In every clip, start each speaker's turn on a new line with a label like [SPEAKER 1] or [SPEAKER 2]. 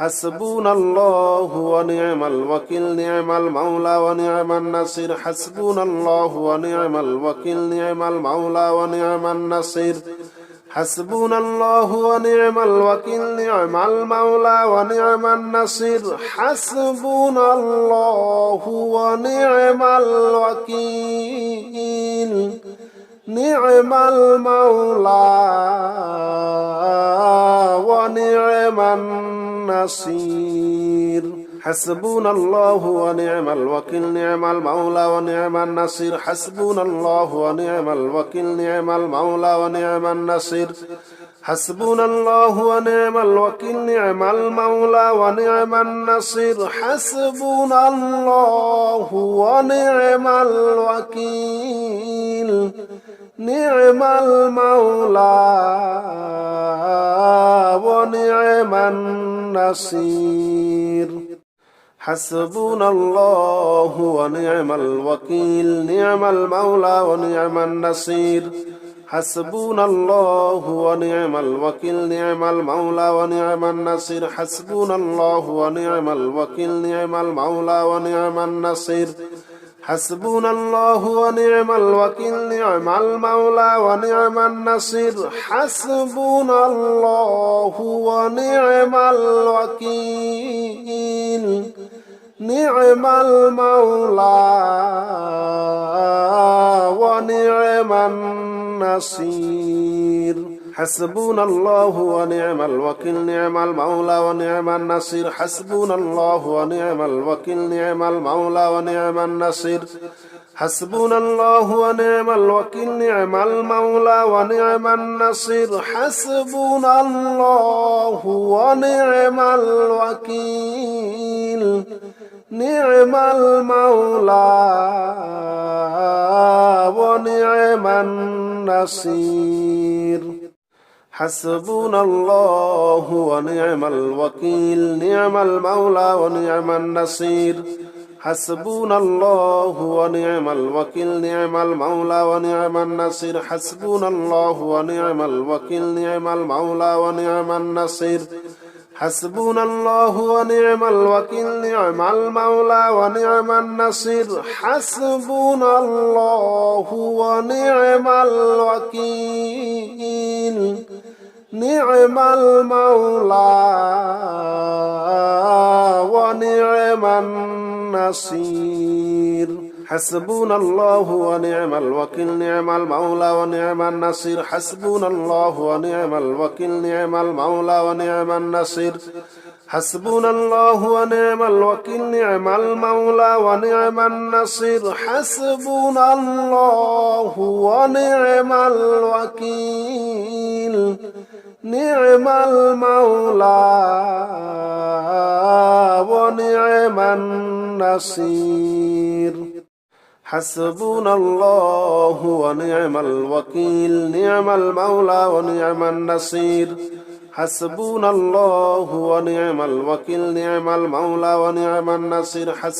[SPEAKER 1] حسبنا الله ونعم الوكيل نعم المولى ونعم النصير حسبنا الله ونعم الوكيل نعم المولى ونعم النصير حسبنا الله ونعم الوكيل نعم المولى ونعم النصير حسبنا الله ونعم الوكيل نعم المولى ونعم النصير حسبنا الله ونعم الوكيل نعم المولى ونعم النصير حسبنا الله ونعم الوكيل نعم المولى ونعم النصير حسبنا الله ونعم الوكيل نعم المولى ونعم النصير حسبنا الله ونعم الوكيل نعم المولى ونعم النصير حسبنا الله ونعم الوكيل نعم المولى ونعم النصير حسبنا الله ونعم الوكيل نعم المولى ونعم النصير حسبنا الله ونعم الوكيل نعم المولى ونعم النصير حسبنا الله ونعم الوكيل نعم المولى ونعم النصير حسبنا الله ونعم الوكيل نعم المولى ونعم النصير حسبنا الله ونعم الوكيل نعم المولى ونعم النصير حسبنا الله ونعم الوكيل نعم المولى ونعم النصير حسبنا الله ونعم الوكيل نعم المولى ونعم النصير حسبنا الله ونعم الوكيل نعم المولى ونعم النصير حسبنا الله ونعم الوكيل نعم المولى ونعم النصير حسبنا الله ونعم الوكيل نعم المولى ونعم النصير حسبنا الله ونعم الوكيل نعم المولى ونعم النصير حسبنا الله ونعم الوكيل نعم المولى ونعم النصير حسبنا الله ونعم الوكيل نعم المولى ونعم النصير حسبنا الله ونعم الوكيل نعم المولى ونعم النصير حسبنا الله ونعم الوكيل نعم المولى ونعم النصير حسبنا الله ونعم الوكيل نعم المولى ونعم النصير حسبنا الله ونعم الوكيل نعم المولى ونعم النصير حسبنا الله ونعم الوكيل نعم المولى ونعم النصير حسبنا الله ونعم الوكيل نعم المولى ونعم النصير حسبنا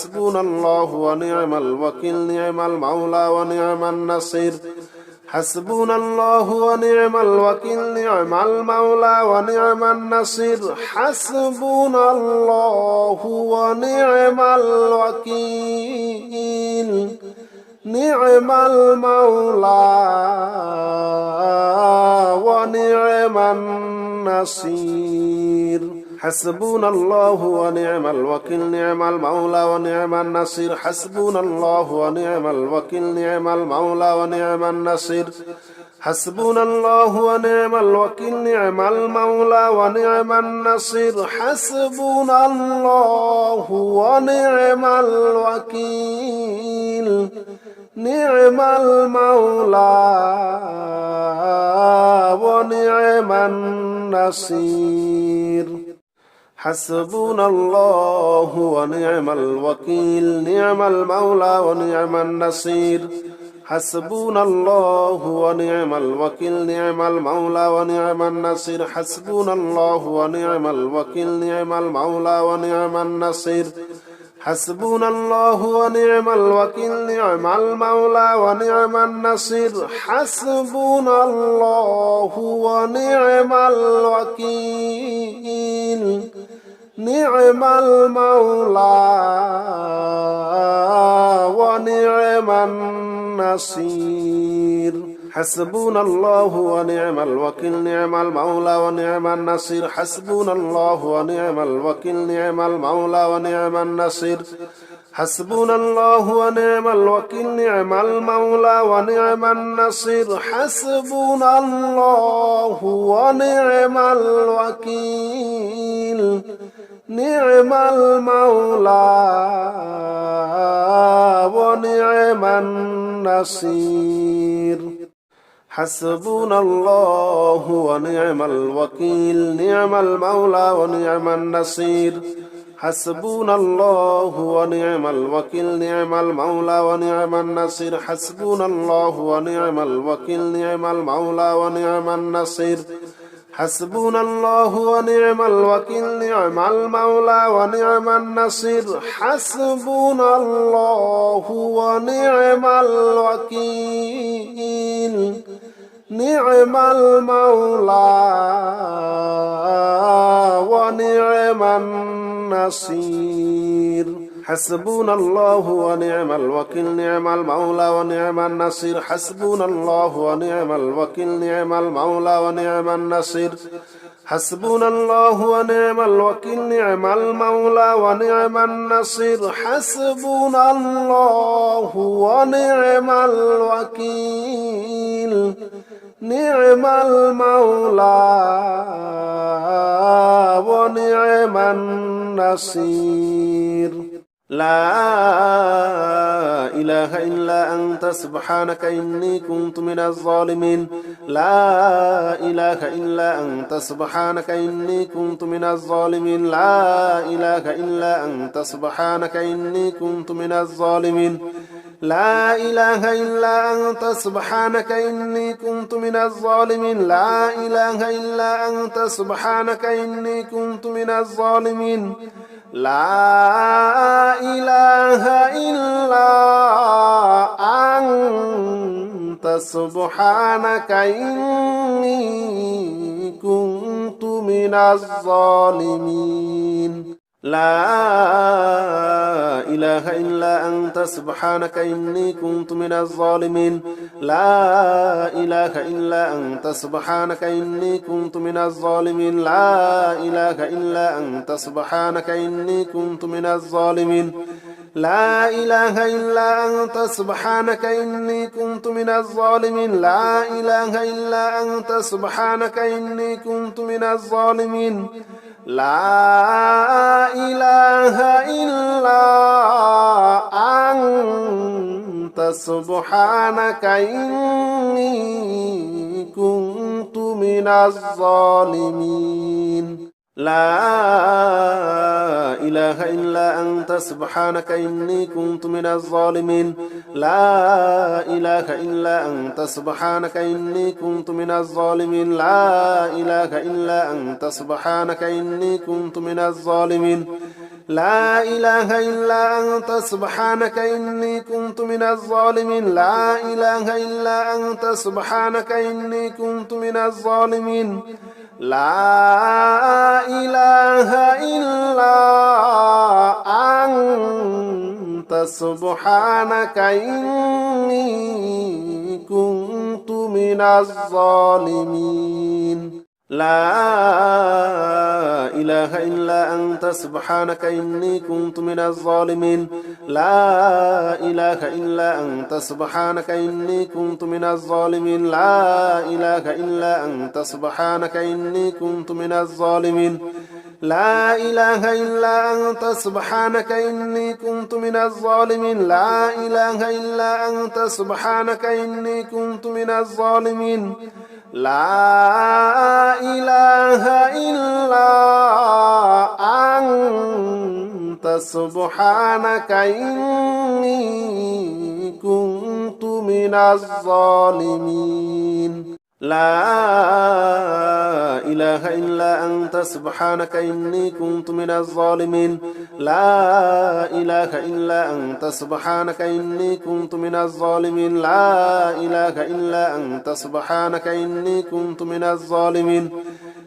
[SPEAKER 1] الله ونعم الوكيل نعم المولى ونعم النصير حسبنا الله ونعم الوكيل نعم المولى ونعم النصير حسبنا الله ونعم الوكيل نعم المولى ونعم النصير حسبنا الله ونعم الوكيل نعم المولى ونعم النصير حسبنا الله ونعم الوكيل نعم المولى ونعم النصير حسبنا الله ونعم الوكيل نعم المولى ونعم النصير حسبنا الله ونعم الوكيل نعم المولى ونعم النصير حسبنا الله ونعم الوكيل نعم المولى ونعم النصير حسبنا الله ونعم الوكيل نعم المولى ونعم النصير حسبنا الله ونعم الوكيل نعم المولى ونعم النصير حسبنا الله ونعم الوكيل نعم المولى ونعم النصير حسبنا الله ونعم الوكيل نعم المولى ونعم النصير حسبنا الله ونعم الوكيل نعم المولى ونعم النصير حسبنا الله ونعم الوكيل نعم المولى ونعم النصير حسبنا الله ونعم الوكيل نعم المولى ونعم النصير حسبنا الله ونعم الوكيل نعم المولى ونعم النصير حسبنا الله ونعم الوكيل نعم المولى ونعم النصير حسبنا الله ونعم الوكيل نعم المولى ونعم النصير حسبنا الله ونعم الوكيل نعم المولى ونعم النصير حسبنا الله ونعم الوكيل نعم المولى ونعم النصير حسبنا الله ونعم الوكيل نعم المولى ونعم النصير حسبنا الله ونعم الوكيل نعم المولى ونعم النصير حسبنا الله ونعم الوكيل نعم المولى ونعم النصير حسبنا الله ونعم الوكيل نعم المولى ونعم النصير حسبنا الله ونعم الوكيل نعم المولى ونعم النصير لا إله إلا أنت سبحانك إني كنت من الظالمين لا إله إلا أنت سبحانك إني كنت من الظالمين لا إله إلا أنت سبحانك إني كنت من الظالمين لا إله إلا أنت سبحانك إني كنت من الظالمين لا إله إلا أنت سبحانك إني كنت من الظالمين لا إله إلا أنت سبحانك إني كنت من الظالمين لا إله إلا أنت سبحانك إني كنت من الظالمين لا إله إلا أنت سبحانك إني كنت من الظالمين لا إله إلا أنت سبحانك إني كنت من الظالمين لا إله إلا أنت سبحانك إني كنت من الظالمين لا إله إلا أنت سبحانك إني كنت من الظالمين لا إله إلا أنت سبحانك إني كنت من الظالمين لا إله إلا أنت سبحانك إني كنت من الظالمين لا إله إلا أنت سبحانك إني كنت من الظالمين لا إله إلا أنت سبحانك إني كنت من الظالمين لا إله إلا أنت سبحانك إني كنت من الظالمين لا إله إلا أنت سبحانك إني كنت من الظالمين لا إله إلا أنت سبحانك إني كنت من الظالمين لا إله إلا أنت سبحانك إني كنت من الظالمين لا إله إلا أنت سبحانك إني كنت من الظالمين لا إله إلا أنت سبحانك إني كنت من الظالمين لا إله إلا أنت سبحانك إني كنت من الظالمين لا إله إلا أنت سبحانك إني كنت من الظالمين لا إله إلا أنت سبحانك إني كنت من الظالمين لا إله إلا أنت سبحانك إني كنت من الظالمين لا إله إلا أنت سبحانك إني كنت من الظالمين لا إله إلا أنت سبحانك إني كنت من الظالمين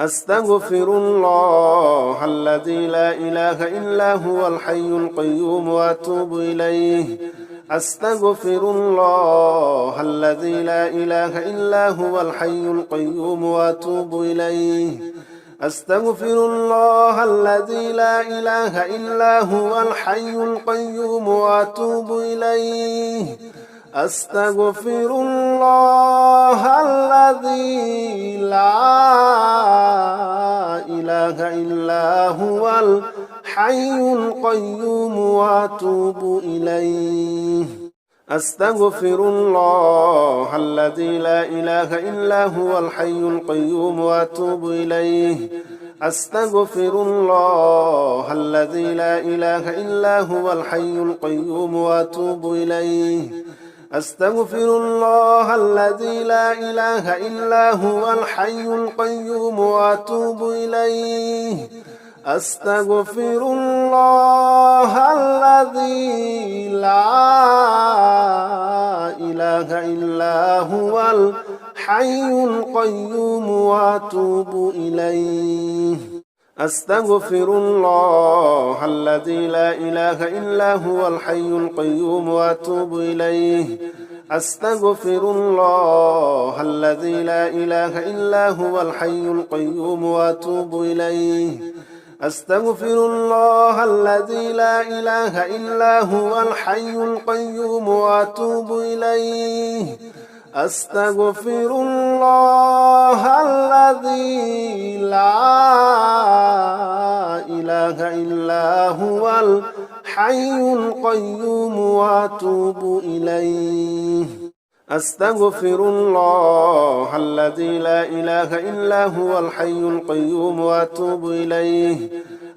[SPEAKER 1] أستغفر الله الذي لا إله إلا هو الحي القيوم وأتوب إليه أستغفر الله الذي لا إله إلا هو الحي القيوم وأتوب إليه أستغفر الله الذي لا إله إلا هو الحي القيوم وأتوب إليه أستغفر الله الذي لا إله إلا هو الحي القيوم وأتوب إليه أستغفر الله الذي لا إله إلا هو الحي القيوم وأتوب إليه أستغفر الله الذي لا إله إلا هو الحي القيوم وأتوب إليه أستغفر الله الذي لا إله إلا هو الحي القيوم وأتوب إليه أستغفر الله الذي لا إله إلا هو الحي القيوم وأتوب إليه أستغفر الله الذي لا إله إلا هو الحي القيوم وأتوب إليه أستغفر الله الذي لا إله إلا هو الحي القيوم وأتوب إليه أستغفر الله الذي لا إله إلا هو الحي القيوم وأتوب إليه أستغفر الله الذي لا إله إلا هو الحي القيوم وأتوب إليه أستغفر الله الذي لا إله إلا هو الحي القيوم وأتوب إليه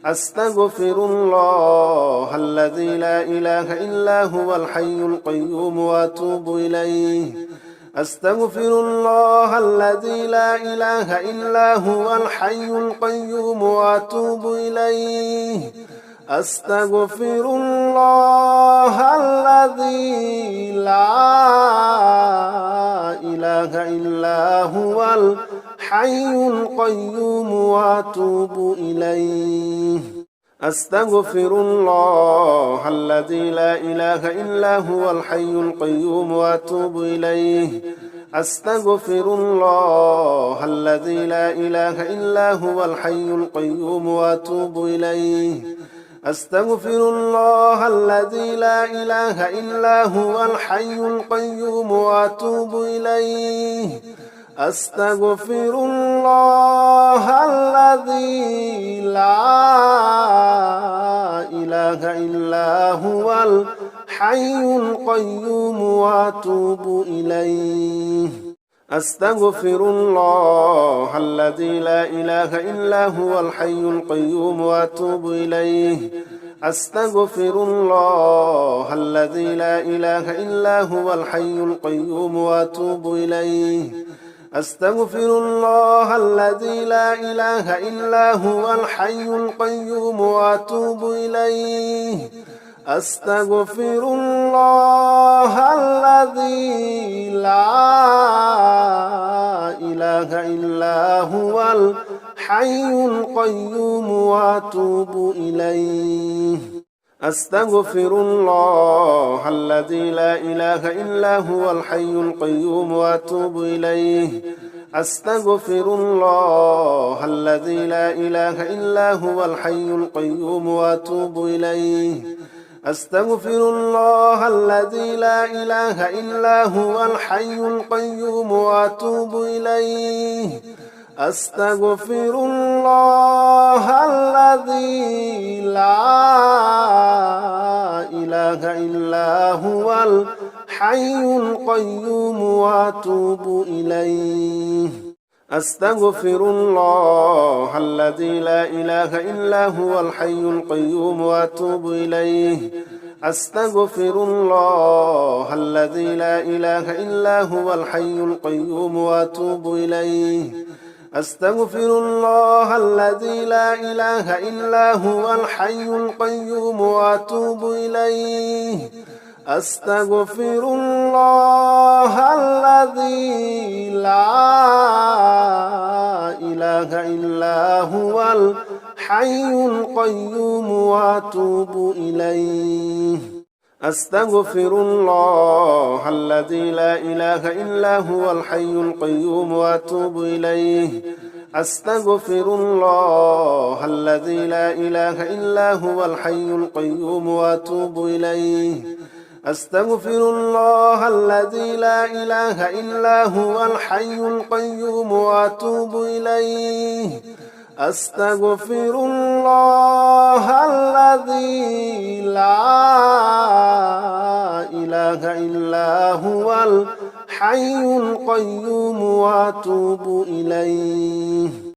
[SPEAKER 1] أستغفر الله الذي لا إله إلا هو الحي القيوم وأتوب إليه أستغفر الله الذي لا إله إلا هو الحي القيوم وأتوب إليه أستغفر الله الذي لا إله إلا هو الحي القيوم وأتوب إليه أستغفر الله الذي لا إله إلا هو الحي القيوم وأتوب إليه أستغفر الله الذي لا إله إلا هو الحي القيوم وأتوب إليه أستغفر الله الذي لا إله إلا هو الحي القيوم وأتوب إليه أستغفر الله الذي لا إله إلا هو الحي القيوم وأتوب إليه أستغفر الله الذي لا إله إلا هو الحي القيوم وأتوب إليه أستغفر الله الذي لا إله إلا هو الحي القيوم وأتوب إليه أستغفر الله الذي لا إله إلا هو الحي القيوم وأتوب إليه أستغفر الله الذي لا إله إلا هو الحي القيوم وأتوب إليه أستغفر الله الذي لا إله إلا هو الحي القيوم وأتوب إليه أستغفر الله الذي لا إله إلا هو الحي القيوم وأتوب إليه أستغفر الله الذي لا إله إلا هو الحي القيوم وأتوب إليه أستغفر الله الذي لا إله إلا هو الحي القيوم وأتوب إليه أستغفر الله الذي لا إله إلا هو الحي القيوم وأتوب إليه أستغفر الله الذي لا إله إلا هو الحي القيوم وأتوب إليه أستغفر الله الذي لا إله إلا هو الحي القيوم وأتوب إليه أستغفر الله الذي لا إله إلا هو الحي القيوم وأتوب إليه أستغفر الله الذي لا إله إلا هو الحي القيوم وأتوب إليه أستغفر الله الذي لا إله إلا هو الحي القيوم وأتوب إليه أستغفر الله الذي لا إله إلا هو الحي القيوم وأتوب إليه أستغفر الله الذي لا إله إلا هو الحي القيوم وأتوب إليه